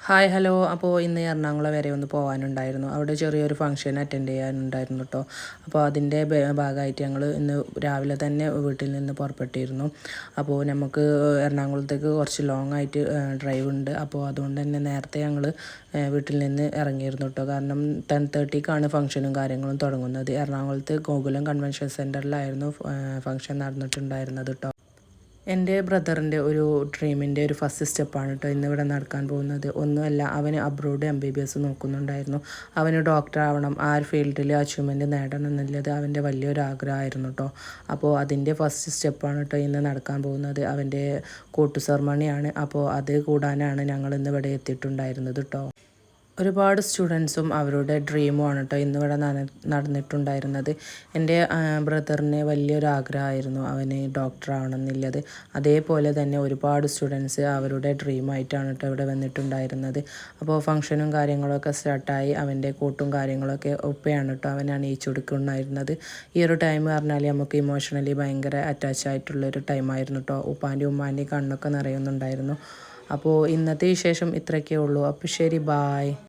Hi hello. അപ്പോൾ ഇന്ന് എറണാകുളം വരെ ഒന്ന് പോകാനുണ്ടായിരുന്നു. അവിടെ ചെറിയൊരു ഫംഗ്ഷൻ അറ്റൻഡ് ചെയ്യാനുണ്ടായിരുന്നു കേട്ടോ. അപ്പോൾ അതിൻ്റെ ഭാഗമായിട്ട് ഞങ്ങൾ ഇന്ന് രാവിലെ തന്നെ വീട്ടിൽ നിന്ന് പുറപ്പെട്ടിരുന്നു. അപ്പോൾ നമുക്ക് എറണാകുളത്തേക്ക് കുറച്ച് ലോങ് ആയിട്ട് ഡ്രൈവ് ഉണ്ട്. അപ്പോൾ അതുകൊണ്ട് തന്നെ നേരത്തെ ഞങ്ങൾ വീട്ടിൽ നിന്ന് ഇറങ്ങിയിരുന്നു കേട്ടോ. കാരണം 10:30ക്കാണ് ഫംഗ്ഷനും കാര്യങ്ങളും തുടങ്ങുന്നത്. എറണാകുളത്ത് ഗോകുലം കൺവെൻഷൻ സെൻറ്ററിലായിരുന്നു ഫംഗ്ഷൻ നടന്നിട്ടുണ്ടായിരുന്നത് കേട്ടോ. എൻ്റെ ബ്രദറിൻ്റെ ഒരു ഡ്രീമിൻ്റെ ഒരു ഫസ്റ്റ് സ്റ്റെപ്പാണ് കേട്ടോ ഇന്നിവിടെ നടക്കാൻ പോകുന്നത്. ഒന്നുമല്ല, അവന് അബ്രോഡ് MBBS നോക്കുന്നുണ്ടായിരുന്നു. അവന് ഡോക്ടർ ആവണം, ആ ഒരു ഫീൽഡിൽ അച്ചീവ്മെൻറ്റ് നേടണം എന്നുള്ളത് അവൻ്റെ വലിയൊരു ആഗ്രഹമായിരുന്നു കേട്ടോ. അപ്പോൾ അതിൻ്റെ ഫസ്റ്റ് സ്റ്റെപ്പാണ് കേട്ടോ ഇന്ന് നടക്കാൻ പോകുന്നത്. അവൻ്റെ കൂട്ടു സെർമണിയാണ്. അപ്പോൾ അത് കൂടാനാണ് ഞങ്ങൾ ഇന്ന് ഇവിടെ എത്തിയിട്ടുണ്ടായിരുന്നത് കേട്ടോ. ഒരുപാട് സ്റ്റുഡൻസും അവരുടെ ഡ്രീമുമാണ് കേട്ടോ ഇന്നിവിടെ നടന്നിട്ടുണ്ടായിരുന്നത്. എൻ്റെ ബ്രദറിന് വലിയൊരു ആഗ്രഹമായിരുന്നു അവന് ഡോക്ടർ ആവണം എന്നുള്ളത്. അതേപോലെ തന്നെ ഒരുപാട് സ്റ്റുഡൻസ് അവരുടെ ഡ്രീമായിട്ടാണ് കേട്ടോ ഇവിടെ വന്നിട്ടുണ്ടായിരുന്നത്. അപ്പോൾ ഫംഗ്ഷനും കാര്യങ്ങളൊക്കെ സ്റ്റാർട്ടായി. അവൻ്റെ കോട്ടും കാര്യങ്ങളൊക്കെ ഒപ്പയാണ് കേട്ടോ അവൻ അണിയിച്ചു കൊടുക്കുന്നുണ്ടായിരുന്നത്. ഈ ഒരു ടൈം പറഞ്ഞാൽ നമുക്ക് ഇമോഷണലി ഭയങ്കര അറ്റാച്ച് ആയിട്ടുള്ളൊരു ടൈമായിരുന്നു കേട്ടോ. ഉപ്പാൻ്റെയും ഉമ്മാൻ്റെയും കണ്ണൊക്കെ നിറയുന്നുണ്ടായിരുന്നു. അപ്പോൾ ഇന്നത്തെ വിശേഷം ഇത്രയൊക്കെ ഉള്ളൂ. അപ്പോൾ ശരി, ബായ്.